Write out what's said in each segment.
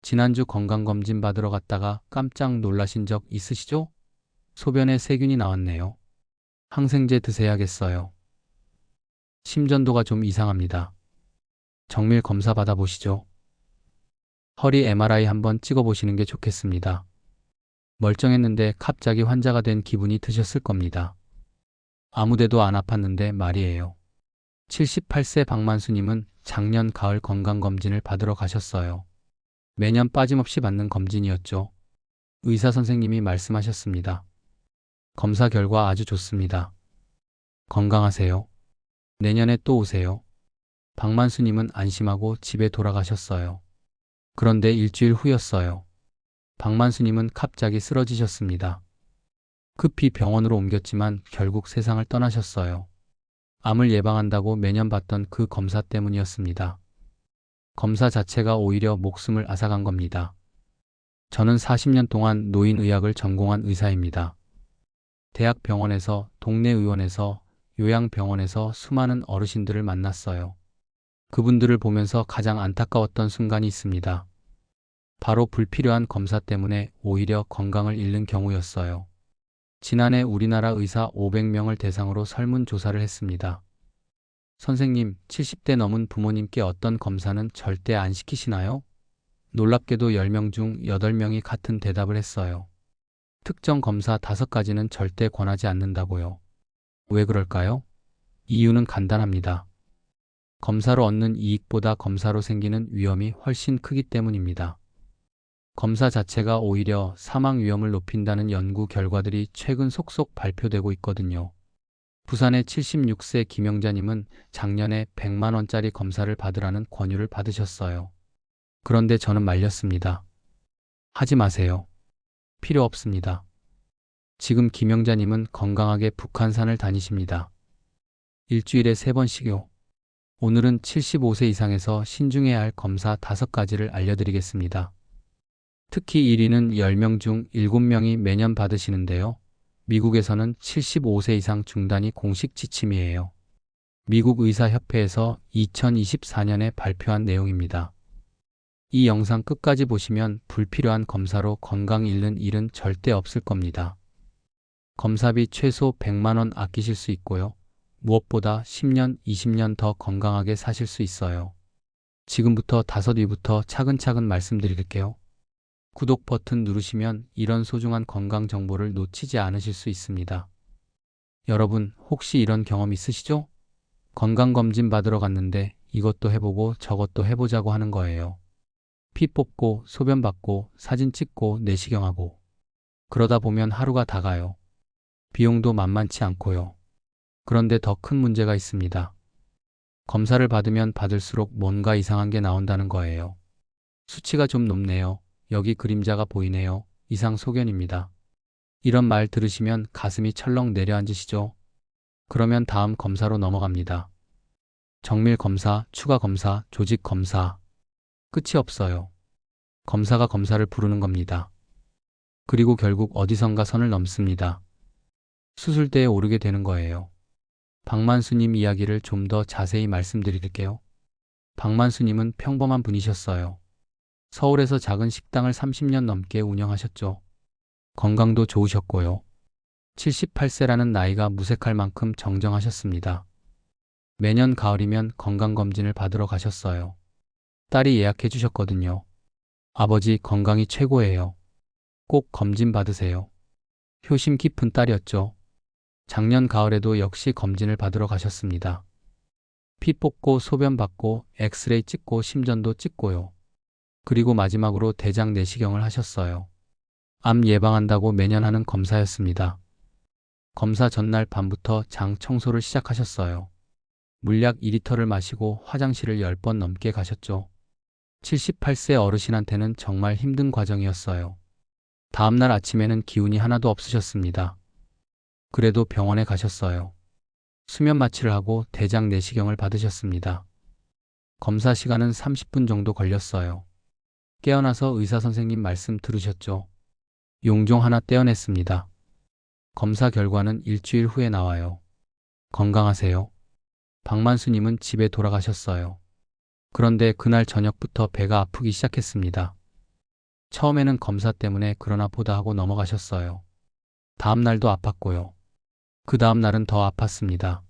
지난주 건강검진 받으러 갔다가 깜짝 놀라신 적 있으시죠? 소변에 세균이 나왔네요. 항생제 드세야겠어요. 심전도가 좀 이상합니다. 정밀 검사 받아보시죠. 허리 MRI 한번 찍어보시는 게 좋겠습니다. 멀쩡했는데 갑자기 환자가 된 기분이 드셨을 겁니다. 아무데도 안 아팠는데 말이에요. 78세 박만수님은 작년 가을 건강검진을 받으러 가셨어요. 매년 빠짐없이 받는 검진이었죠. 의사 선생님이 말씀하셨습니다. 검사 결과 아주 좋습니다. 건강하세요. 내년에 또 오세요. 박만수님은 안심하고 집에 돌아가셨어요. 그런데 일주일 후였어요. 박만수님은 갑자기 쓰러지셨습니다. 급히 병원으로 옮겼지만 결국 세상을 떠나셨어요. 암을 예방한다고 매년 받던 그 검사 때문이었습니다. 검사 자체가 오히려 목숨을 앗아간 겁니다. 저는 40년 동안 노인의학을 전공한 의사입니다. 대학병원에서, 동네 의원에서, 요양병원에서 수많은 어르신들을 만났어요. 그분들을 보면서 가장 안타까웠던 순간이 있습니다. 바로 불필요한 검사 때문에 오히려 건강을 잃는 경우였어요. 지난해 우리나라 의사 500명을 대상으로 설문조사를 했습니다. 선생님, 70대 넘은 부모님께 어떤 검사는 절대 안 시키시나요? 놀랍게도 10명 중 8명이 같은 대답을 했어요. 특정 검사 5가지는 절대 권하지 않는다고요. 왜 그럴까요? 이유는 간단합니다. 검사로 얻는 이익보다 검사로 생기는 위험이 훨씬 크기 때문입니다. 검사 자체가 오히려 사망 위험을 높인다는 연구 결과들이 최근 속속 발표되고 있거든요. 부산의 76세 김영자님은 작년에 100만 원짜리 검사를 받으라는 권유를 받으셨어요. 그런데 저는 말렸습니다. 하지 마세요. 필요 없습니다. 지금 김영자님은 건강하게 북한산을 다니십니다. 일주일에 3번씩요. 오늘은 75세 이상에서 신중해야 할 검사 5가지를 알려드리겠습니다. 특히 1위는 10명 중 7명이 매년 받으시는데요. 미국에서는 75세 이상 중단이 공식 지침이에요. 미국 의사협회에서 2024년에 발표한 내용입니다. 이 영상 끝까지 보시면 불필요한 검사로 건강 잃는 일은 절대 없을 겁니다. 검사비 최소 100만 원 아끼실 수 있고요. 무엇보다 10년, 20년 더 건강하게 사실 수 있어요. 지금부터 5위부터 차근차근 말씀드릴게요. 구독 버튼 누르시면 이런 소중한 건강 정보를 놓치지 않으실 수 있습니다. 여러분, 혹시 이런 경험 있으시죠? 건강검진 받으러 갔는데 이것도 해보고 저것도 해보자고 하는 거예요. 피 뽑고, 소변 받고, 사진 찍고, 내시경하고. 그러다 보면 하루가 다 가요. 비용도 만만치 않고요. 그런데 더 큰 문제가 있습니다. 검사를 받으면 받을수록 뭔가 이상한 게 나온다는 거예요. 수치가 좀 높네요. 여기 그림자가 보이네요. 이상 소견입니다. 이런 말 들으시면 가슴이 철렁 내려앉으시죠? 그러면 다음 검사로 넘어갑니다. 정밀 검사, 추가 검사, 조직 검사. 끝이 없어요. 검사가 검사를 부르는 겁니다. 그리고 결국 어디선가 선을 넘습니다. 수술대에 오르게 되는 거예요. 박만수님 이야기를 좀 더 자세히 말씀드릴게요. 박만수님은 평범한 분이셨어요. 서울에서 작은 식당을 30년 넘게 운영하셨죠. 건강도 좋으셨고요. 78세라는 나이가 무색할 만큼 정정하셨습니다. 매년 가을이면 건강검진을 받으러 가셨어요. 딸이 예약해 주셨거든요. 아버지 건강이 최고예요. 꼭 검진 받으세요. 효심 깊은 딸이었죠. 작년 가을에도 역시 검진을 받으러 가셨습니다. 피 뽑고 소변 받고 엑스레이 찍고 심전도 찍고요. 그리고 마지막으로 대장 내시경을 하셨어요. 암 예방한다고 매년 하는 검사였습니다. 검사 전날 밤부터 장 청소를 시작하셨어요. 물약 2리터를 마시고 화장실을 10번 넘게 가셨죠. 78세 어르신한테는 정말 힘든 과정이었어요. 다음날 아침에는 기운이 하나도 없으셨습니다. 그래도 병원에 가셨어요. 수면 마취를 하고 대장 내시경을 받으셨습니다. 검사 시간은 30분 정도 걸렸어요. 깨어나서 의사 선생님 말씀 들으셨죠? 용종 하나 떼어냈습니다. 검사 결과는 일주일 후에 나와요. 건강하세요. 박만수님은 집에 돌아가셨어요. 그런데 그날 저녁부터 배가 아프기 시작했습니다. 처음에는 검사 때문에 그러나 보다 하고 넘어가셨어요. 다음 날도 아팠고요. 그 다음 날은 더 아팠습니다.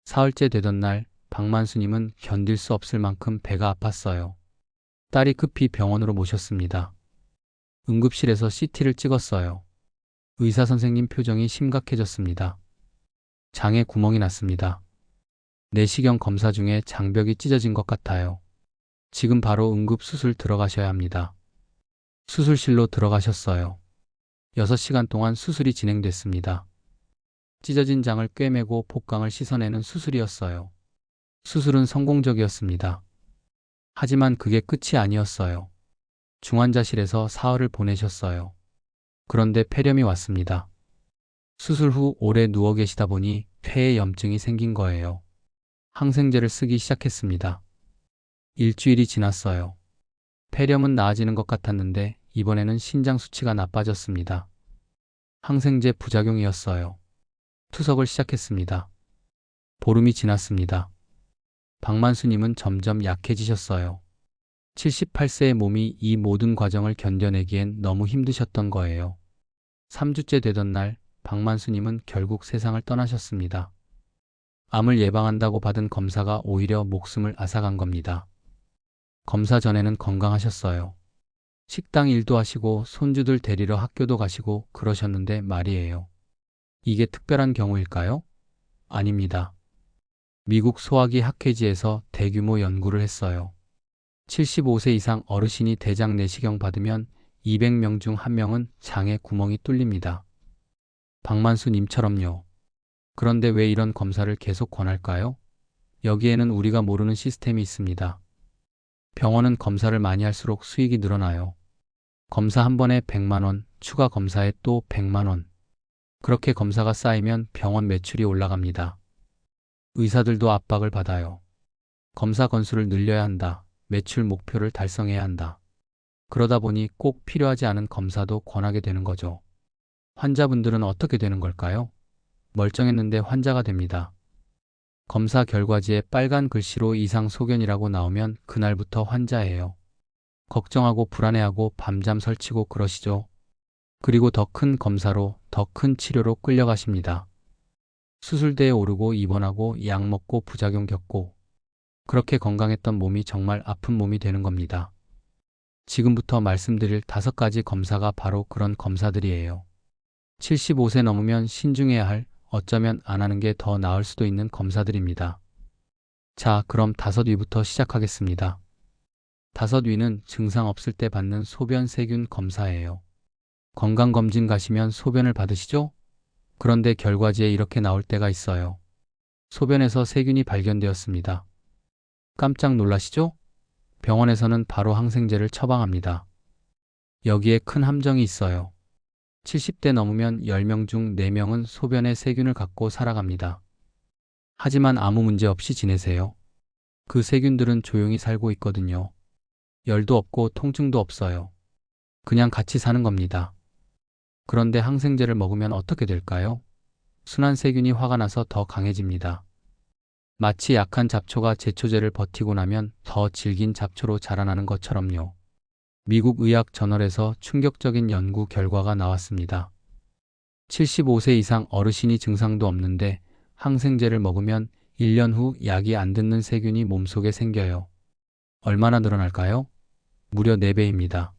사흘째 되던 날 박만수님은 견딜 수 없을 만큼 배가 아팠어요. 딸이 급히 병원으로 모셨습니다. 응급실에서 CT를 찍었어요. 의사 선생님 표정이 심각해졌습니다. 장에 구멍이 났습니다. 내시경 검사 중에 장벽이 찢어진 것 같아요. 지금 바로 응급수술 들어가셔야 합니다. 수술실로 들어가셨어요. 6시간 동안 수술이 진행됐습니다. 찢어진 장을 꿰매고 복강을 씻어내는 수술이었어요. 수술은 성공적이었습니다. 하지만 그게 끝이 아니었어요. 중환자실에서 사흘을 보내셨어요. 그런데 폐렴이 왔습니다. 수술 후 오래 누워 계시다 보니 폐에 염증이 생긴 거예요. 항생제를 쓰기 시작했습니다. 일주일이 지났어요. 폐렴은 나아지는 것 같았는데 이번에는 신장 수치가 나빠졌습니다. 항생제 부작용이었어요. 투석을 시작했습니다. 보름이 지났습니다. 박만수님은 점점 약해지셨어요. 78세의 몸이 이 모든 과정을 견뎌내기엔 너무 힘드셨던 거예요. 3주째 되던 날 박만수님은 결국 세상을 떠나셨습니다. 암을 예방한다고 받은 검사가 오히려 목숨을 앗아간 겁니다. 검사 전에는 건강하셨어요. 식당 일도 하시고 손주들 데리러 학교도 가시고 그러셨는데 말이에요. 이게 특별한 경우일까요? 아닙니다. 미국 소화기 학회지에서 대규모 연구를 했어요. 75세 이상 어르신이 대장 내시경 받으면 200명 중 1명은 장에 구멍이 뚫립니다. 박만수님처럼요. 그런데 왜 이런 검사를 계속 권할까요? 여기에는 우리가 모르는 시스템이 있습니다. 병원은 검사를 많이 할수록 수익이 늘어나요. 검사 한 번에 100만 원, 추가 검사에 또 100만 원. 그렇게 검사가 쌓이면 병원 매출이 올라갑니다. 의사들도 압박을 받아요. 검사 건수를 늘려야 한다. 매출 목표를 달성해야 한다. 그러다 보니 꼭 필요하지 않은 검사도 권하게 되는 거죠. 환자분들은 어떻게 되는 걸까요? 멀쩡했는데 환자가 됩니다. 검사 결과지에 빨간 글씨로 이상 소견이라고 나오면 그날부터 환자예요. 걱정하고 불안해하고 밤잠 설치고 그러시죠. 그리고 더 큰 검사로 더 큰 치료로 끌려가십니다. 수술대에 오르고 입원하고 약 먹고 부작용 겪고 그렇게 건강했던 몸이 정말 아픈 몸이 되는 겁니다. 지금부터 말씀드릴 5가지 검사가 바로 그런 검사들이에요. 75세 넘으면 신중해야 할, 어쩌면 안 하는 게 더 나을 수도 있는 검사들입니다. 자, 그럼 5위부터 시작하겠습니다. 5위는 증상 없을 때 받는 소변 세균 검사예요. 건강검진 가시면 소변을 받으시죠? 그런데 결과지에 이렇게 나올 때가 있어요. 소변에서 세균이 발견되었습니다. 깜짝 놀라시죠? 병원에서는 바로 항생제를 처방합니다. 여기에 큰 함정이 있어요. 70대 넘으면 10명 중 4명은 소변에 세균을 갖고 살아갑니다. 하지만 아무 문제 없이 지내세요. 그 세균들은 조용히 살고 있거든요. 열도 없고 통증도 없어요. 그냥 같이 사는 겁니다. 그런데 항생제를 먹으면 어떻게 될까요? 순한 세균이 화가 나서 더 강해집니다. 마치 약한 잡초가 제초제를 버티고 나면 더 질긴 잡초로 자라나는 것처럼요. 미국 의학 저널에서 충격적인 연구 결과가 나왔습니다. 75세 이상 어르신이 증상도 없는데 항생제를 먹으면 1년 후 약이 안 듣는 세균이 몸속에 생겨요. 얼마나 늘어날까요? 무려 4배입니다.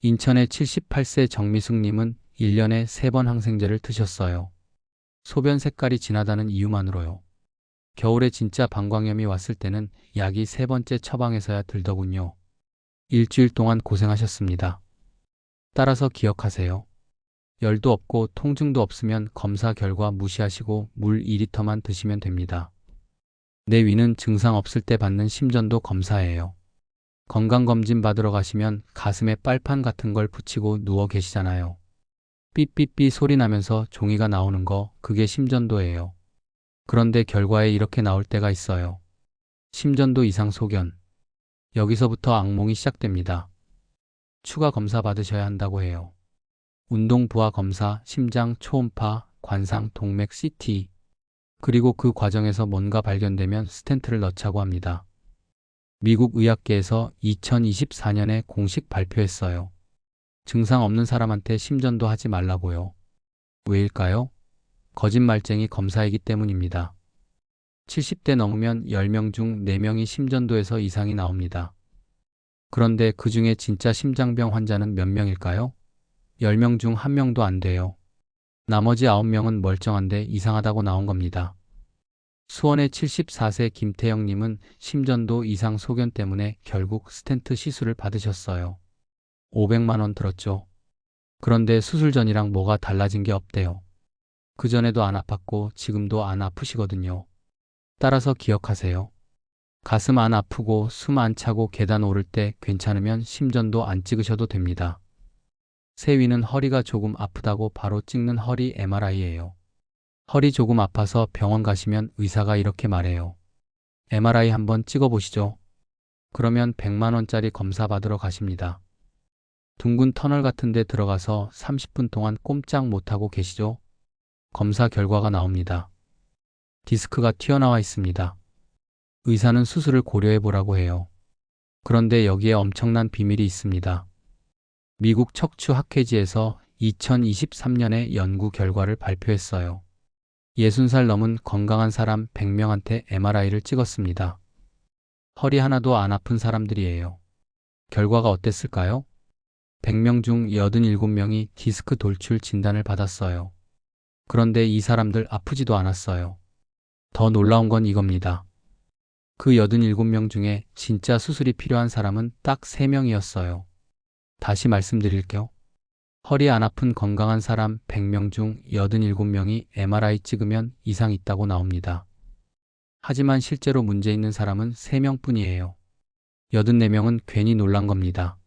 인천의 78세 정미숙님은 1년에 3번 항생제를 드셨어요. 소변 색깔이 진하다는 이유만으로요. 겨울에 진짜 방광염이 왔을 때는 약이 3번째 처방에서야 들더군요. 일주일 동안 고생하셨습니다. 따라서 기억하세요. 열도 없고 통증도 없으면 검사 결과 무시하시고 물 2리터만 드시면 됩니다. 내 위는 증상 없을 때 받는 심전도 검사예요. 건강검진 받으러 가시면 가슴에 빨판 같은 걸 붙이고 누워 계시잖아요. 삐삐삐 소리 나면서 종이가 나오는 거, 그게 심전도예요. 그런데 결과에 이렇게 나올 때가 있어요. 심전도 이상 소견. 여기서부터 악몽이 시작됩니다. 추가 검사 받으셔야 한다고 해요. 운동 부하 검사, 심장 초음파, 관상, 동맥 CT. 그리고 그 과정에서 뭔가 발견되면 스텐트를 넣자고 합니다. 미국 의학계에서 2024년에 공식 발표했어요. 증상 없는 사람한테 심전도 하지 말라고요. 왜일까요? 거짓말쟁이 검사이기 때문입니다. 70대 넘으면 10명 중 4명이 심전도에서 이상이 나옵니다. 그런데 그 중에 진짜 심장병 환자는 몇 명일까요? 10명 중 1명도 안 돼요. 나머지 9명은 멀쩡한데 이상하다고 나온 겁니다. 수원의 74세 김태영님은 심전도 이상 소견 때문에 결국 스텐트 시술을 받으셨어요. 500만 원 들었죠. 그런데 수술 전이랑 뭐가 달라진 게 없대요. 그전에도 안 아팠고 지금도 안 아프시거든요. 따라서 기억하세요. 가슴 안 아프고 숨 안 차고 계단 오를 때 괜찮으면 심전도 안 찍으셔도 됩니다. 세위는 허리가 조금 아프다고 바로 찍는 허리 MRI예요. 허리 조금 아파서 병원 가시면 의사가 이렇게 말해요. MRI 한번 찍어보시죠. 그러면 100만 원짜리 검사 받으러 가십니다. 둥근 터널 같은 데 들어가서 30분 동안 꼼짝 못하고 계시죠? 검사 결과가 나옵니다. 디스크가 튀어나와 있습니다. 의사는 수술을 고려해 보라고 해요. 그런데 여기에 엄청난 비밀이 있습니다. 미국 척추학회지에서 2023년에 연구 결과를 발표했어요. 60살 넘은 건강한 사람 100명한테 MRI를 찍었습니다. 허리 하나도 안 아픈 사람들이에요. 결과가 어땠을까요? 100명 중 87명이 디스크 돌출 진단을 받았어요. 그런데 이 사람들 아프지도 않았어요. 더 놀라운 건 이겁니다. 그 87명 중에 진짜 수술이 필요한 사람은 딱 3명이었어요. 다시 말씀드릴게요. 허리 안 아픈 건강한 사람 100명 중 87명이 MRI 찍으면 이상 있다고 나옵니다. 하지만 실제로 문제 있는 사람은 3명뿐이에요. 84명은 괜히 놀란 겁니다.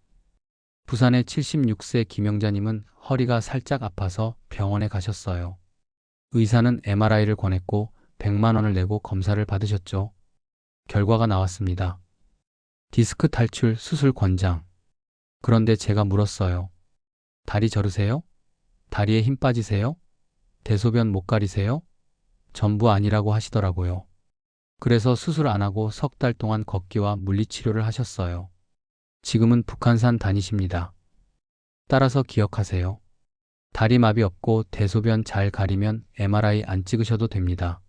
부산의 76세 김영자님은 허리가 살짝 아파서 병원에 가셨어요. 의사는 MRI를 권했고 100만 원을 내고 검사를 받으셨죠. 결과가 나왔습니다. 디스크 탈출 수술 권장. 그런데 제가 물었어요. 다리 저르세요? 다리에 힘 빠지세요? 대소변 못 가리세요? 전부 아니라고 하시더라고요. 그래서 수술 안 하고 3달 동안 걷기와 물리치료를 하셨어요. 지금은 북한산 다니십니다. 따라서 기억하세요. 다리 마비 없고 대소변 잘 가리면 MRI 안 찍으셔도 됩니다.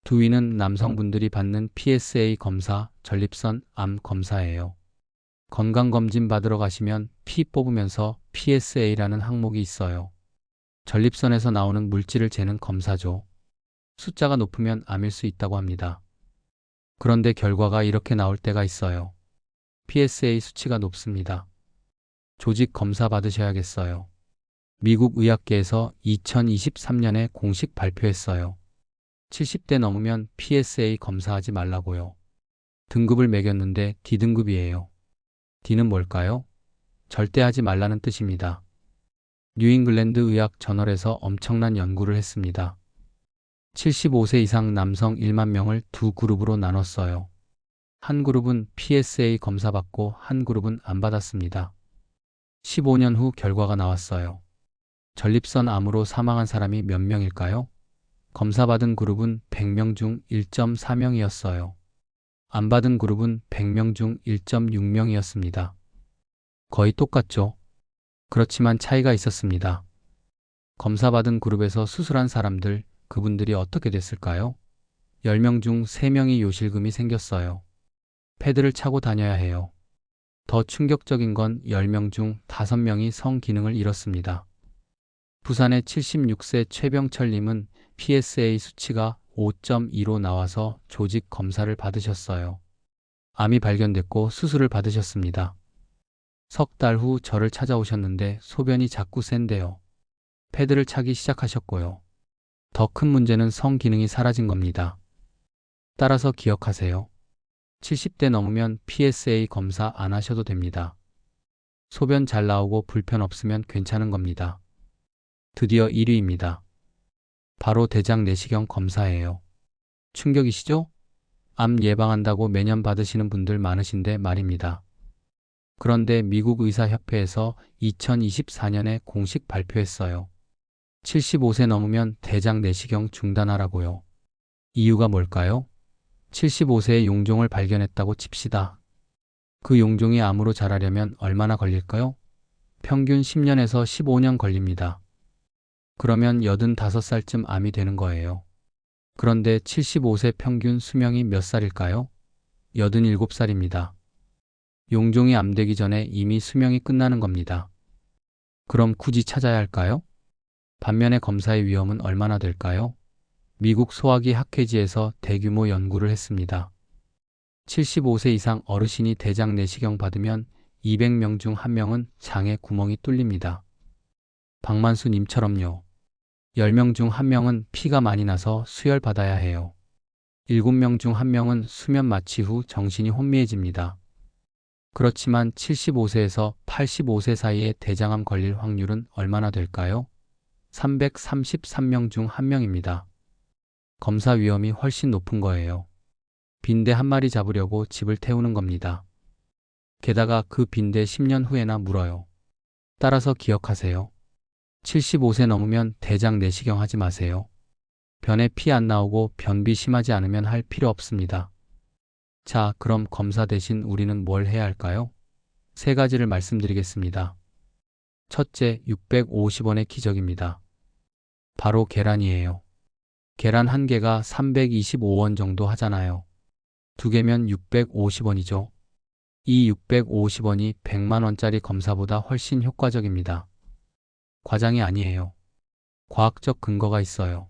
두 위는 남성분들이 받는 PSA 검사, 전립선 암 검사예요. 건강검진 받으러 가시면 피 뽑으면서 PSA라는 항목이 있어요. 전립선에서 나오는 물질을 재는 검사죠. 숫자가 높으면 암일 수 있다고 합니다. 그런데 결과가 이렇게 나올 때가 있어요. PSA 수치가 높습니다. 조직 검사 받으셔야겠어요. 미국 의학계에서 2023년에 공식 발표했어요. 70대 넘으면 PSA 검사하지 말라고요. 등급을 매겼는데 D등급이에요. D는 뭘까요? 절대 하지 말라는 뜻입니다. 뉴잉글랜드 의학 저널에서 엄청난 연구를 했습니다. 75세 이상 남성 1만 명을 두 그룹으로 나눴어요. 한 그룹은 PSA 검사 받고 한 그룹은 안 받았습니다. 15년 후 결과가 나왔어요. 전립선 암으로 사망한 사람이 몇 명일까요? 검사 받은 그룹은 100명 중 1.4명이었어요. 안 받은 그룹은 100명 중 1.6명이었습니다. 거의 똑같죠? 그렇지만 차이가 있었습니다. 검사 받은 그룹에서 수술한 사람들, 그분들이 어떻게 됐을까요? 10명 중 3명이 요실금이 생겼어요. 패드를 차고 다녀야 해요. 더 충격적인 건 10명 중 5명이 성기능을 잃었습니다. 부산의 76세 최병철님은 PSA 수치가 5.2로 나와서 조직 검사를 받으셨어요. 암이 발견됐고 수술을 받으셨습니다. 3달 후 저를 찾아오셨는데 소변이 자꾸 샌대요. 패드를 차기 시작하셨고요. 더 큰 문제는 성기능이 사라진 겁니다. 따라서 기억하세요. 70대 넘으면 PSA 검사 안 하셔도 됩니다. 소변 잘 나오고 불편 없으면 괜찮은 겁니다. 드디어 1위입니다. 바로 대장 내시경 검사예요. 충격이시죠? 암 예방한다고 매년 받으시는 분들 많으신데 말입니다. 그런데 미국 의사협회에서 2024년에 공식 발표했어요. 75세 넘으면 대장 내시경 중단하라고요. 이유가 뭘까요? 75세의 용종을 발견했다고 칩시다. 그 용종이 암으로 자라려면 얼마나 걸릴까요? 평균 10년에서 15년 걸립니다. 그러면 85살쯤 암이 되는 거예요. 그런데 75세 평균 수명이 몇 살일까요? 87살입니다. 용종이 암되기 전에 이미 수명이 끝나는 겁니다. 그럼 굳이 찾아야 할까요? 반면에 검사의 위험은 얼마나 될까요? 미국 소화기 학회지에서 대규모 연구를 했습니다. 75세 이상 어르신이 대장 내시경 받으면 200명 중 1명은 장에 구멍이 뚫립니다. 박만수 님처럼요. 10명 중 1명은 피가 많이 나서 수혈 받아야 해요. 7명 중 1명은 수면 마취 후 정신이 혼미해집니다. 그렇지만 75세에서 85세 사이에 대장암 걸릴 확률은 얼마나 될까요? 333명 중 1명입니다. 검사 위험이 훨씬 높은 거예요. 빈대 한 마리 잡으려고 집을 태우는 겁니다. 게다가 그 빈대 10년 후에나 물어요. 따라서 기억하세요. 75세 넘으면 대장 내시경 하지 마세요. 변에 피 안 나오고 변비 심하지 않으면 할 필요 없습니다. 자, 그럼 검사 대신 우리는 뭘 해야 할까요? 세 가지를 말씀드리겠습니다. 첫째, 650원의 기적입니다. 바로 계란이에요. 계란 한 개가 325원 정도 하잖아요. 두 개면 650원이죠. 이 650원이 100만 원짜리 검사보다 훨씬 효과적입니다. 과장이 아니에요. 과학적 근거가 있어요.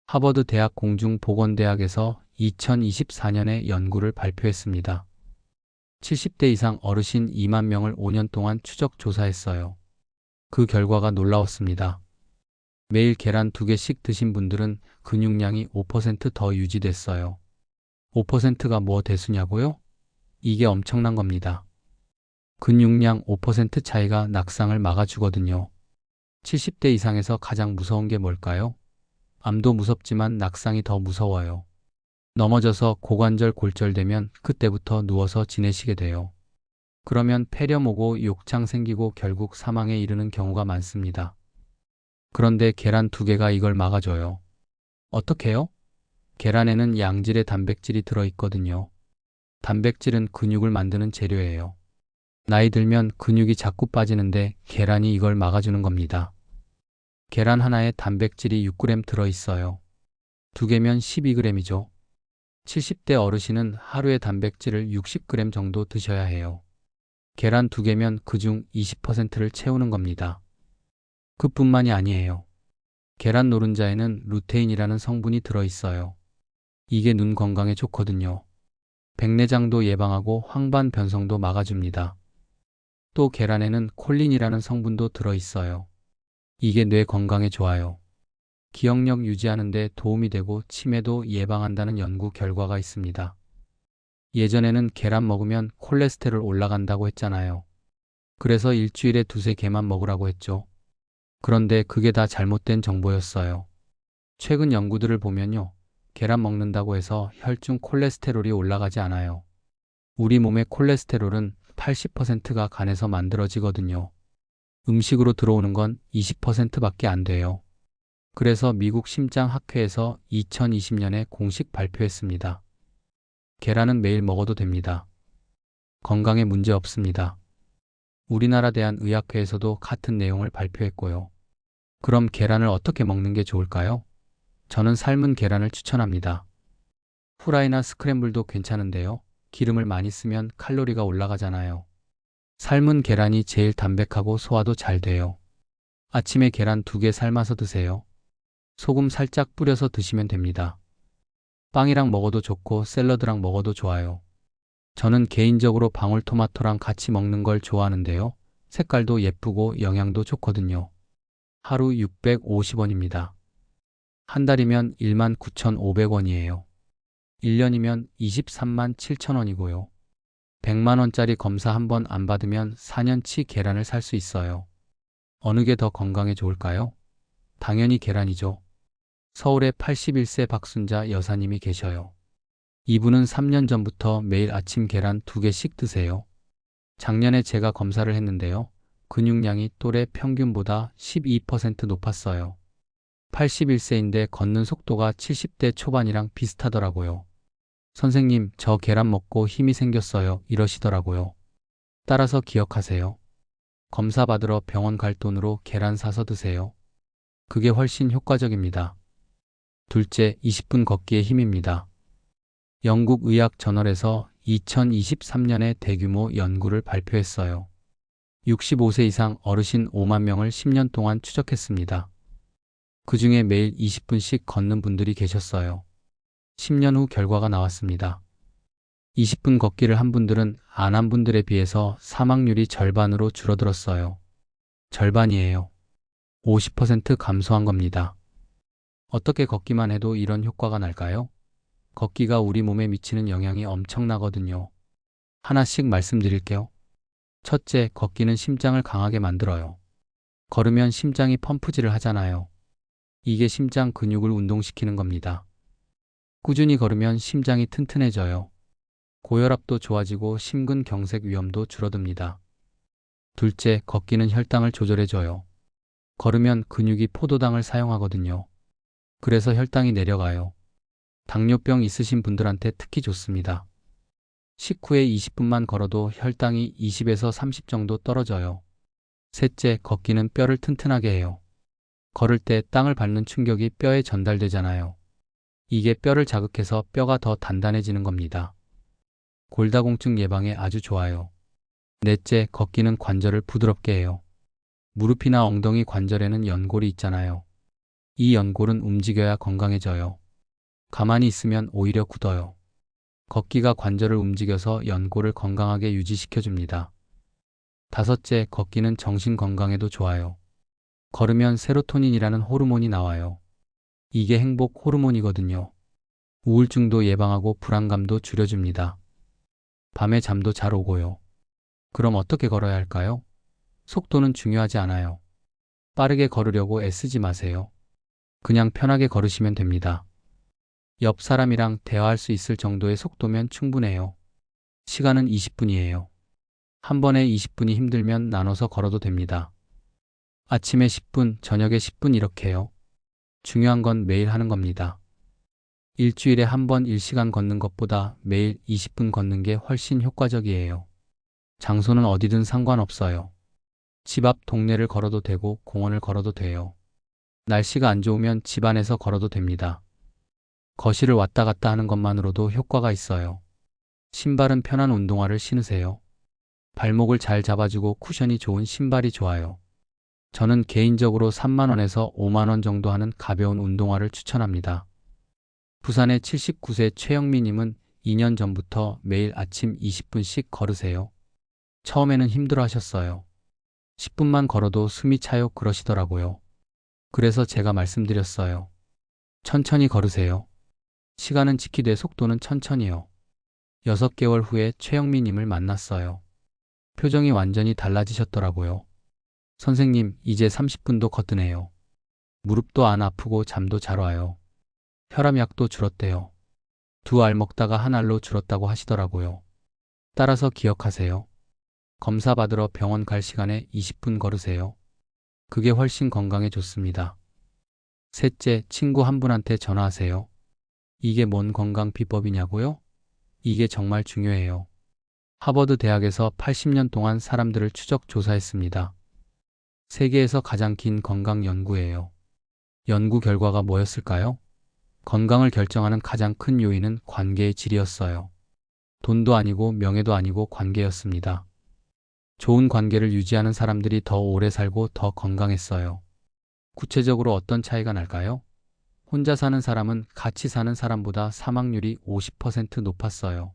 하버드 대학 공중보건대학에서 2024년에 연구를 발표했습니다. 70대 이상 어르신 2만 명을 5년 동안 추적 조사했어요. 그 결과가 놀라웠습니다. 매일 계란 2개씩 드신 분들은 근육량이 5% 더 유지됐어요. 5%가 뭐 대수냐고요? 이게 엄청난 겁니다. 근육량 5% 차이가 낙상을 막아주거든요. 70대 이상에서 가장 무서운 게 뭘까요? 암도 무섭지만 낙상이 더 무서워요. 넘어져서 고관절 골절되면 그때부터 누워서 지내시게 돼요. 그러면 폐렴 오고 욕창 생기고 결국 사망에 이르는 경우가 많습니다. 그런데 계란 2개가 이걸 막아줘요. 어떻게요? 계란에는 양질의 단백질이 들어있거든요. 단백질은 근육을 만드는 재료예요. 나이 들면 근육이 자꾸 빠지는데 계란이 이걸 막아주는 겁니다. 계란 하나에 단백질이 6g 들어있어요. 2개면 12g이죠. 70대 어르신은 하루에 단백질을 60g 정도 드셔야 해요. 계란 2개면 그중 20%를 채우는 겁니다. 그뿐만이 아니에요. 계란 노른자에는 루테인이라는 성분이 들어있어요. 이게 눈 건강에 좋거든요. 백내장도 예방하고 황반 변성도 막아줍니다. 또 계란에는 콜린이라는 성분도 들어있어요. 이게 뇌 건강에 좋아요. 기억력 유지하는 데 도움이 되고 치매도 예방한다는 연구 결과가 있습니다. 예전에는 계란 먹으면 콜레스테롤 올라간다고 했잖아요. 그래서 일주일에 2~3개만 먹으라고 했죠. 그런데 그게 다 잘못된 정보였어요. 최근 연구들을 보면요. 계란 먹는다고 해서 혈중 콜레스테롤이 올라가지 않아요. 우리 몸의 콜레스테롤은 80%가 간에서 만들어지거든요. 음식으로 들어오는 건 20%밖에 안 돼요. 그래서 미국 심장학회에서 2020년에 공식 발표했습니다. 계란은 매일 먹어도 됩니다. 건강에 문제 없습니다. 우리나라 대한의학회에서도 같은 내용을 발표했고요. 그럼 계란을 어떻게 먹는 게 좋을까요? 저는 삶은 계란을 추천합니다. 후라이나 스크램블도 괜찮은데요. 기름을 많이 쓰면 칼로리가 올라가잖아요. 삶은 계란이 제일 담백하고 소화도 잘 돼요. 아침에 계란 2개 삶아서 드세요. 소금 살짝 뿌려서 드시면 됩니다. 빵이랑 먹어도 좋고 샐러드랑 먹어도 좋아요. 저는 개인적으로 방울토마토랑 같이 먹는 걸 좋아하는데요. 색깔도 예쁘고 영양도 좋거든요. 하루 650원입니다. 한 달이면 19,500원이에요. 1년이면 237,000원이고요. 100만 원짜리 검사 한 번 안 받으면 4년치 계란을 살 수 있어요. 어느 게 더 건강에 좋을까요? 당연히 계란이죠. 서울에 81세 박순자 여사님이 계셔요. 이분은 3년 전부터 매일 아침 계란 2개씩 드세요. 작년에 제가 검사를 했는데요. 근육량이 또래 평균보다 12% 높았어요. 81세인데 걷는 속도가 70대 초반이랑 비슷하더라고요. 선생님, 저 계란 먹고 힘이 생겼어요. 이러시더라고요. 따라서 기억하세요. 검사 받으러 병원 갈 돈으로 계란 사서 드세요. 그게 훨씬 효과적입니다. 둘째, 20분 걷기의 힘입니다. 영국 의학 저널에서 2023년에 대규모 연구를 발표했어요. 65세 이상 어르신 5만 명을 10년 동안 추적했습니다. 그 중에 매일 20분씩 걷는 분들이 계셨어요. 10년 후 결과가 나왔습니다. 20분 걷기를 한 분들은 안 한 분들에 비해서 사망률이 절반으로 줄어들었어요. 절반이에요. 50% 감소한 겁니다. 어떻게 걷기만 해도 이런 효과가 날까요? 걷기가 우리 몸에 미치는 영향이 엄청나거든요. 하나씩 말씀드릴게요. 첫째, 걷기는 심장을 강하게 만들어요. 걸으면 심장이 펌프질을 하잖아요. 이게 심장 근육을 운동시키는 겁니다. 꾸준히 걸으면 심장이 튼튼해져요. 고혈압도 좋아지고 심근경색 위험도 줄어듭니다. 둘째, 걷기는 혈당을 조절해줘요. 걸으면 근육이 포도당을 사용하거든요. 그래서 혈당이 내려가요. 당뇨병 있으신 분들한테 특히 좋습니다. 식후에 20분만 걸어도 혈당이 20에서 30 정도 떨어져요. 셋째, 걷기는 뼈를 튼튼하게 해요. 걸을 때 땅을 밟는 충격이 뼈에 전달되잖아요. 이게 뼈를 자극해서 뼈가 더 단단해지는 겁니다. 골다공증 예방에 아주 좋아요. 넷째, 걷기는 관절을 부드럽게 해요. 무릎이나 엉덩이 관절에는 연골이 있잖아요. 이 연골은 움직여야 건강해져요. 가만히 있으면 오히려 굳어요. 걷기가 관절을 움직여서 연골을 건강하게 유지시켜줍니다. 다섯째, 걷기는 정신 건강에도 좋아요. 걸으면 세로토닌이라는 호르몬이 나와요. 이게 행복 호르몬이거든요. 우울증도 예방하고 불안감도 줄여줍니다. 밤에 잠도 잘 오고요. 그럼 어떻게 걸어야 할까요? 속도는 중요하지 않아요. 빠르게 걸으려고 애쓰지 마세요. 그냥 편하게 걸으시면 됩니다. 옆 사람이랑 대화할 수 있을 정도의 속도면 충분해요. 시간은 20분이에요. 한 번에 20분이 힘들면 나눠서 걸어도 됩니다. 아침에 10분, 저녁에 10분 이렇게요. 중요한 건 매일 하는 겁니다. 일주일에 한 번 1시간 걷는 것보다 매일 20분 걷는 게 훨씬 효과적이에요. 장소는 어디든 상관없어요. 집 앞 동네를 걸어도 되고 공원을 걸어도 돼요. 날씨가 안 좋으면 집 안에서 걸어도 됩니다. 거실을 왔다 갔다 하는 것만으로도 효과가 있어요. 신발은 편한 운동화를 신으세요. 발목을 잘 잡아주고 쿠션이 좋은 신발이 좋아요. 저는 개인적으로 3만 원에서 5만 원 정도 하는 가벼운 운동화를 추천합니다. 부산의 79세 최영미님은 2년 전부터 매일 아침 20분씩 걸으세요. 처음에는 힘들어 하셨어요. 10분만 걸어도 숨이 차요 그러시더라고요. 그래서 제가 말씀드렸어요. 천천히 걸으세요. 시간은 지키되 속도는 천천히요. 6개월 후에 최영미님을 만났어요. 표정이 완전히 달라지셨더라고요. 선생님, 이제 30분도 걷드네요. 무릎도 안 아프고 잠도 잘 와요. 혈압약도 줄었대요. 2알 먹다가 1알로 줄었다고 하시더라고요. 따라서 기억하세요. 검사 받으러 병원 갈 시간에 20분 걸으세요. 그게 훨씬 건강에 좋습니다. 셋째, 친구 한 분한테 전화하세요. 이게 뭔 건강 비법이냐고요? 이게 정말 중요해요. 하버드 대학에서 80년 동안 사람들을 추적 조사했습니다. 세계에서 가장 긴 건강 연구예요. 연구 결과가 뭐였을까요? 건강을 결정하는 가장 큰 요인은 관계의 질이었어요. 돈도 아니고 명예도 아니고 관계였습니다. 좋은 관계를 유지하는 사람들이 더 오래 살고 더 건강했어요. 구체적으로 어떤 차이가 날까요? 혼자 사는 사람은 같이 사는 사람보다 사망률이 50% 높았어요.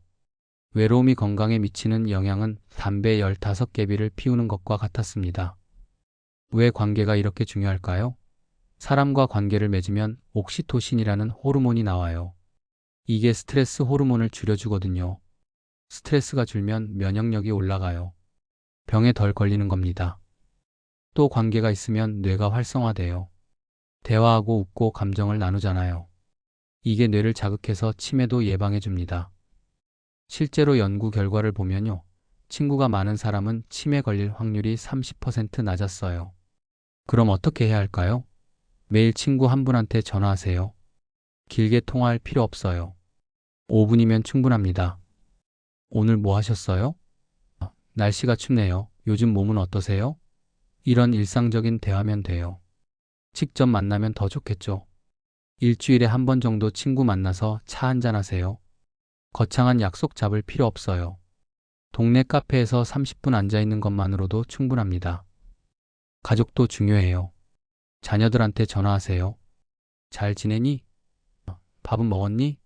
외로움이 건강에 미치는 영향은 담배 15개비를 피우는 것과 같았습니다. 왜 관계가 이렇게 중요할까요? 사람과 관계를 맺으면 옥시토신이라는 호르몬이 나와요. 이게 스트레스 호르몬을 줄여주거든요. 스트레스가 줄면 면역력이 올라가요. 병에 덜 걸리는 겁니다. 또 관계가 있으면 뇌가 활성화돼요. 대화하고 웃고 감정을 나누잖아요. 이게 뇌를 자극해서 치매도 예방해줍니다. 실제로 연구 결과를 보면요. 친구가 많은 사람은 치매 걸릴 확률이 30% 낮았어요. 그럼 어떻게 해야 할까요? 매일 친구 한 분한테 전화하세요. 길게 통화할 필요 없어요. 5분이면 충분합니다. 오늘 뭐 하셨어요? 날씨가 춥네요. 요즘 몸은 어떠세요? 이런 일상적인 대화면 돼요. 직접 만나면 더 좋겠죠. 일주일에 한 번 정도 친구 만나서 차 한잔 하세요. 거창한 약속 잡을 필요 없어요. 동네 카페에서 30분 앉아 있는 것만으로도 충분합니다. 가족도 중요해요. 자녀들한테 전화하세요. 잘 지내니? 밥은 먹었니?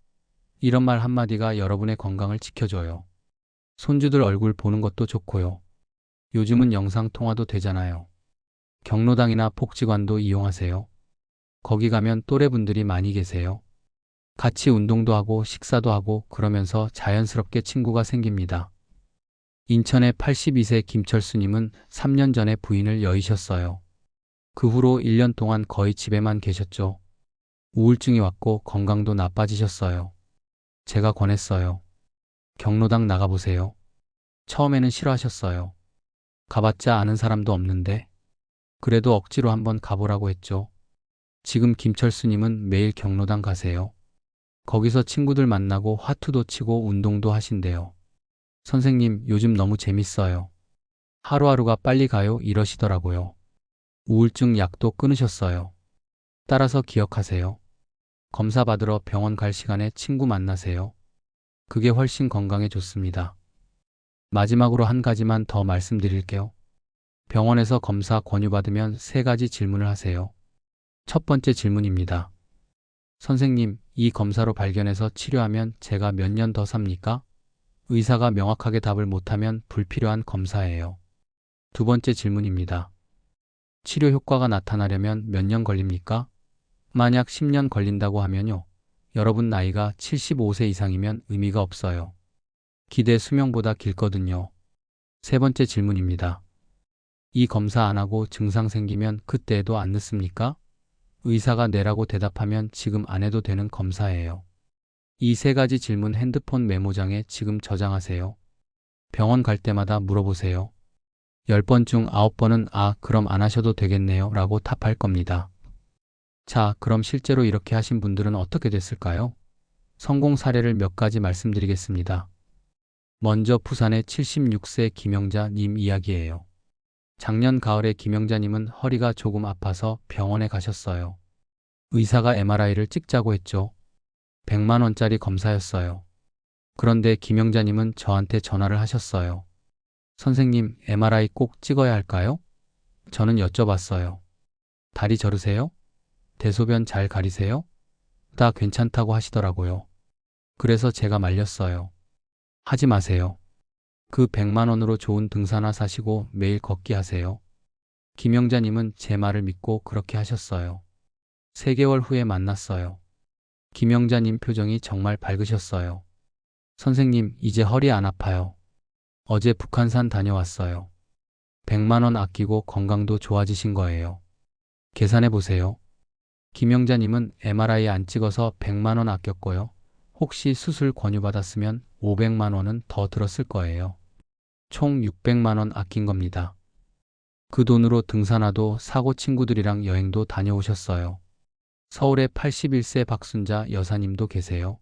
이런 말 한마디가 여러분의 건강을 지켜줘요. 손주들 얼굴 보는 것도 좋고요. 요즘은 영상 통화도 되잖아요. 경로당이나 복지관도 이용하세요. 거기 가면 또래분들이 많이 계세요. 같이 운동도 하고 식사도 하고 그러면서 자연스럽게 친구가 생깁니다. 인천의 82세 김철수님은 3년 전에 부인을 여의셨어요. 그 후로 1년 동안 거의 집에만 계셨죠. 우울증이 왔고 건강도 나빠지셨어요. 제가 권했어요. 경로당 나가보세요. 처음에는 싫어하셨어요. 가봤자 아는 사람도 없는데. 그래도 억지로 한번 가보라고 했죠. 지금 김철수님은 매일 경로당 가세요. 거기서 친구들 만나고 화투도 치고 운동도 하신대요. 선생님, 요즘 너무 재밌어요. 하루하루가 빨리 가요 이러시더라고요. 우울증 약도 끊으셨어요. 따라서 기억하세요. 검사 받으러 병원 갈 시간에 친구 만나세요. 그게 훨씬 건강에 좋습니다. 마지막으로 한 가지만 더 말씀드릴게요. 병원에서 검사 권유받으면 3가지 질문을 하세요. 첫 번째 질문입니다. 선생님, 이 검사로 발견해서 치료하면 제가 몇 년 더 삽니까? 의사가 명확하게 답을 못하면 불필요한 검사예요. 두 번째 질문입니다. 치료 효과가 나타나려면 몇 년 걸립니까? 만약 10년 걸린다고 하면요. 여러분 나이가 75세 이상이면 의미가 없어요. 기대 수명보다 길거든요. 세 번째 질문입니다. 이 검사 안 하고 증상 생기면 그때에도 안 늦습니까? 의사가 네라고 대답하면 지금 안 해도 되는 검사예요. 이 3가지 질문 핸드폰 메모장에 지금 저장하세요. 병원 갈 때마다 물어보세요. 10번 중 9번은 그럼 안 하셔도 되겠네요 라고 답할 겁니다. 자, 그럼 실제로 이렇게 하신 분들은 어떻게 됐을까요? 성공 사례를 몇 가지 말씀드리겠습니다. 먼저 부산의 76세 김영자님 이야기예요. 작년 가을에 김영자님은 허리가 조금 아파서 병원에 가셨어요. 의사가 MRI를 찍자고 했죠. 100만 원짜리 검사였어요. 그런데 김영자님은 저한테 전화를 하셨어요. 선생님, MRI 꼭 찍어야 할까요? 저는 여쭤봤어요. 다리 저르세요? 대소변 잘 가리세요? 다 괜찮다고 하시더라고요. 그래서 제가 말렸어요. 하지 마세요. 그 100만 원으로 좋은 등산화 사시고 매일 걷기 하세요. 김영자님은 제 말을 믿고 그렇게 하셨어요. 3개월 후에 만났어요. 김영자님 표정이 정말 밝으셨어요. 선생님, 이제 허리 안 아파요. 어제 북한산 다녀왔어요. 100만 원 아끼고 건강도 좋아지신 거예요. 계산해 보세요. 김영자님은 MRI 안 찍어서 100만 원 아꼈고요. 혹시 수술 권유받았으면 500만 원은 더 들었을 거예요. 총 600만 원 아낀 겁니다. 그 돈으로 등산화도 사고 친구들이랑 여행도 다녀오셨어요. 서울에 81세 박순자 여사님도 계세요.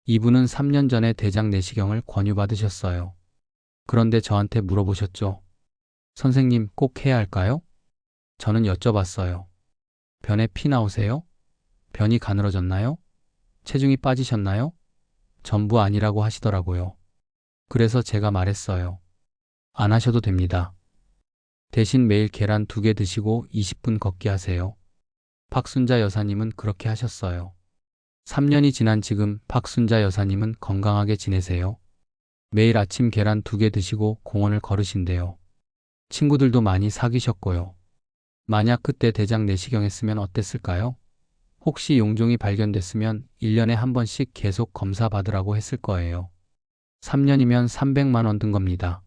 이분은 3년 전에 대장 내시경을 권유받으셨어요. 그런데 저한테 물어보셨죠. 선생님, 꼭 해야 할까요? 저는 여쭤봤어요. 변에 피 나오세요? 변이 가늘어졌나요? 체중이 빠지셨나요? 전부 아니라고 하시더라고요. 그래서 제가 말했어요. 안 하셔도 됩니다. 대신 매일 계란 2개 드시고 20분 걷기 하세요. 박순자 여사님은 그렇게 하셨어요. 3년이 지난 지금 박순자 여사님은 건강하게 지내세요. 매일 아침 계란 2개 드시고 공원을 걸으신대요. 친구들도 많이 사귀셨고요. 만약 그때 대장 내시경 했으면 어땠을까요? 혹시 용종이 발견됐으면 1년에 한 번씩 계속 검사 받으라고 했을 거예요. 3년이면 300만 원 든 겁니다.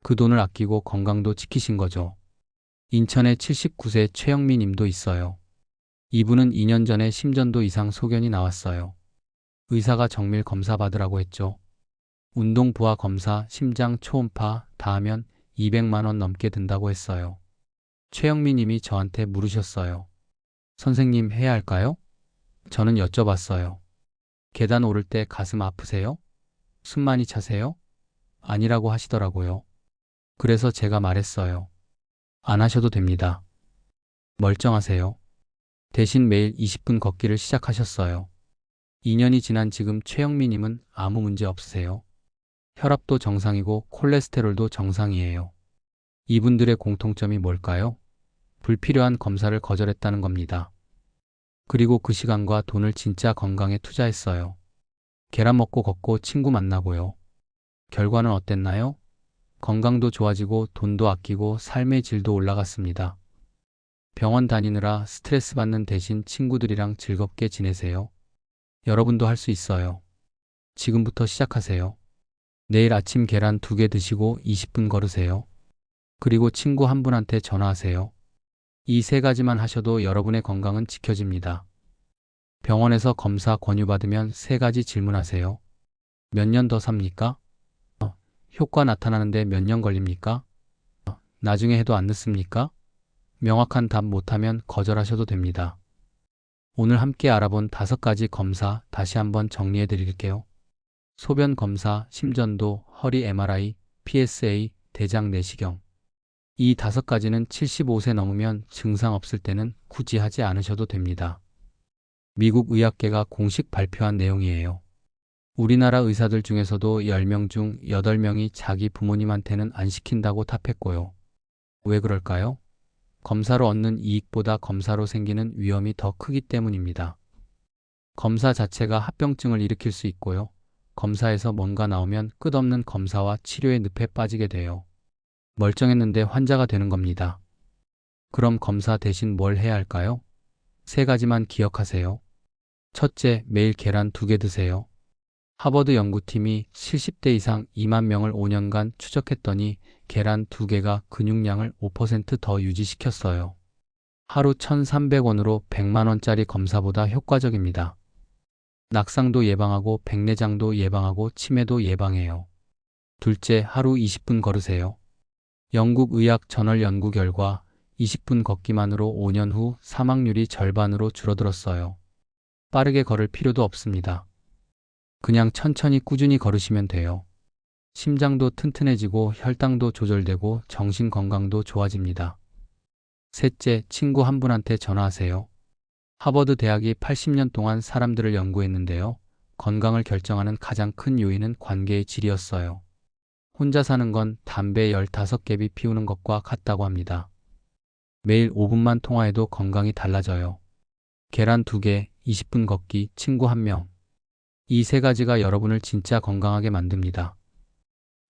그 돈을 아끼고 건강도 지키신 거죠. 인천에 79세 최영미 님도 있어요. 이분은 2년 전에 심전도 이상 소견이 나왔어요. 의사가 정밀 검사 받으라고 했죠. 운동 부하 검사, 심장 초음파 다 하면 200만 원 넘게 든다고 했어요. 최영미 님이 저한테 물으셨어요. 선생님, 해야 할까요? 저는 여쭤봤어요. 계단 오를 때 가슴 아프세요? 숨 많이 차세요? 아니라고 하시더라고요. 그래서 제가 말했어요. 안 하셔도 됩니다. 멀쩡하세요. 대신 매일 20분 걷기를 시작하셨어요. 2년이 지난 지금 최영미님은 아무 문제 없으세요. 혈압도 정상이고 콜레스테롤도 정상이에요. 이분들의 공통점이 뭘까요? 불필요한 검사를 거절했다는 겁니다. 그리고 그 시간과 돈을 진짜 건강에 투자했어요. 계란 먹고 걷고 친구 만나고요. 결과는 어땠나요? 건강도 좋아지고 돈도 아끼고 삶의 질도 올라갔습니다. 병원 다니느라 스트레스 받는 대신 친구들이랑 즐겁게 지내세요. 여러분도 할 수 있어요. 지금부터 시작하세요. 내일 아침 계란 2개 드시고 20분 걸으세요. 그리고 친구 한 분한테 전화하세요. 이 3가지만 하셔도 여러분의 건강은 지켜집니다. 병원에서 검사 권유받으면 3가지 질문하세요. 몇 년 더 삽니까? 효과 나타나는데 몇 년 걸립니까? 나중에 해도 안 늦습니까? 명확한 답 못하면 거절하셔도 됩니다. 오늘 함께 알아본 5가지 검사 다시 한번 정리해 드릴게요. 소변 검사, 심전도, 허리 MRI, PSA, 대장 내시경. 이 5가지는 75세 넘으면 증상 없을 때는 굳이 하지 않으셔도 됩니다. 미국 의학계가 공식 발표한 내용이에요. 우리나라 의사들 중에서도 10명 중 8명이 자기 부모님한테는 안 시킨다고 답했고요. 왜 그럴까요? 검사로 얻는 이익보다 검사로 생기는 위험이 더 크기 때문입니다. 검사 자체가 합병증을 일으킬 수 있고요. 검사에서 뭔가 나오면 끝없는 검사와 치료의 늪에 빠지게 돼요. 멀쩡했는데 환자가 되는 겁니다. 그럼 검사 대신 뭘 해야 할까요? 3가지만 기억하세요. 첫째, 매일 계란 2개 드세요. 하버드 연구팀이 70대 이상 2만 명을 5년간 추적했더니 계란 2개가 근육량을 5% 더 유지시켰어요. 하루 1,300원으로 100만 원짜리 검사보다 효과적입니다. 낙상도 예방하고 백내장도 예방하고 치매도 예방해요. 둘째, 하루 20분 걸으세요. 영국 의학 저널 연구 결과 20분 걷기만으로 5년 후 사망률이 절반으로 줄어들었어요. 빠르게 걸을 필요도 없습니다. 그냥 천천히 꾸준히 걸으시면 돼요. 심장도 튼튼해지고 혈당도 조절되고 정신 건강도 좋아집니다. 셋째, 친구 한 분한테 전화하세요. 하버드 대학이 80년 동안 사람들을 연구했는데요. 건강을 결정하는 가장 큰 요인은 관계의 질이었어요. 혼자 사는 건 담배 15개비 피우는 것과 같다고 합니다. 매일 5분만 통화해도 건강이 달라져요. 계란 2개, 20분 걷기, 친구 1명. 이 3가지가 여러분을 진짜 건강하게 만듭니다.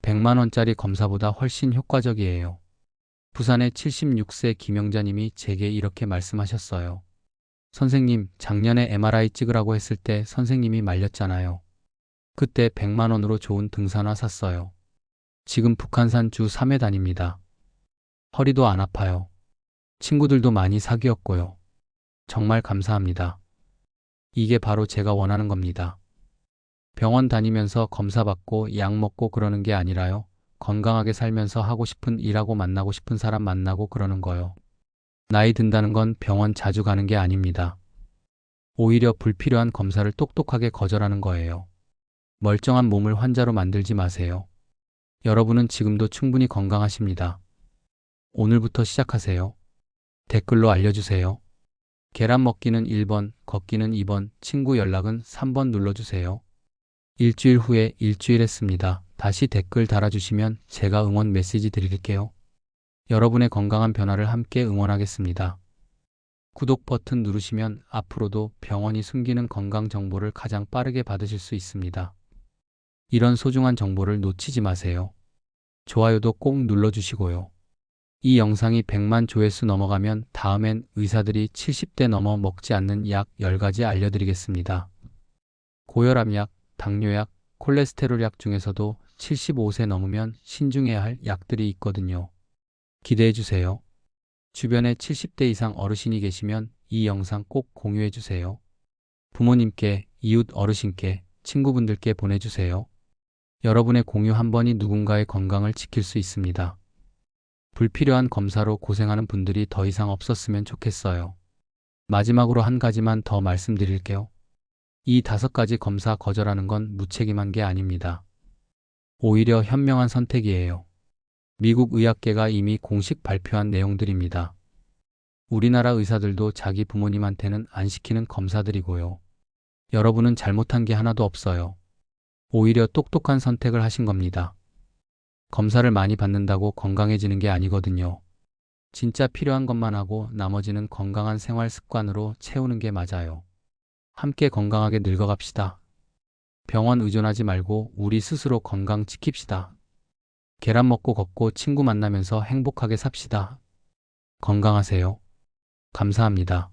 100만 원짜리 검사보다 훨씬 효과적이에요. 부산의 76세 김영자님이 제게 이렇게 말씀하셨어요. 선생님, 작년에 MRI 찍으라고 했을 때 선생님이 말렸잖아요. 그때 100만 원으로 좋은 등산화 샀어요. 지금 북한산 주 3회 다닙니다. 허리도 안 아파요. 친구들도 많이 사귀었고요. 정말 감사합니다. 이게 바로 제가 원하는 겁니다. 병원 다니면서 검사 받고 약 먹고 그러는 게 아니라요. 건강하게 살면서 하고 싶은 일하고 만나고 싶은 사람 만나고 그러는 거요. 나이 든다는 건 병원 자주 가는 게 아닙니다. 오히려 불필요한 검사를 똑똑하게 거절하는 거예요. 멀쩡한 몸을 환자로 만들지 마세요. 여러분은 지금도 충분히 건강하십니다. 오늘부터 시작하세요. 댓글로 알려주세요. 계란 먹기는 1번, 걷기는 2번, 친구 연락은 3번 눌러주세요. 일주일 후에 일주일 했습니다. 다시 댓글 달아주시면 제가 응원 메시지 드릴게요. 여러분의 건강한 변화를 함께 응원하겠습니다. 구독 버튼 누르시면 앞으로도 병원이 숨기는 건강 정보를 가장 빠르게 받으실 수 있습니다. 이런 소중한 정보를 놓치지 마세요. 좋아요도 꼭 눌러주시고요. 이 영상이 100만 조회수 넘어가면 다음엔 의사들이 70대 넘어 먹지 않는 약 10가지 알려드리겠습니다. 고혈압약, 당뇨약, 콜레스테롤 약 중에서도 75세 넘으면 신중해야 할 약들이 있거든요. 기대해주세요. 주변에 70대 이상 어르신이 계시면 이 영상 꼭 공유해주세요. 부모님께, 이웃 어르신께, 친구분들께 보내주세요. 여러분의 공유 한 번이 누군가의 건강을 지킬 수 있습니다. 불필요한 검사로 고생하는 분들이 더 이상 없었으면 좋겠어요. 마지막으로 한 가지만 더 말씀드릴게요. 이 5가지 검사 거절하는 건 무책임한 게 아닙니다. 오히려 현명한 선택이에요. 미국 의학계가 이미 공식 발표한 내용들입니다. 우리나라 의사들도 자기 부모님한테는 안 시키는 검사들이고요. 여러분은 잘못한 게 하나도 없어요. 오히려 똑똑한 선택을 하신 겁니다. 검사를 많이 받는다고 건강해지는 게 아니거든요. 진짜 필요한 것만 하고 나머지는 건강한 생활 습관으로 채우는 게 맞아요. 함께 건강하게 늙어갑시다. 병원 의존하지 말고 우리 스스로 건강 지킵시다. 계란 먹고 걷고 친구 만나면서 행복하게 삽시다. 건강하세요. 감사합니다.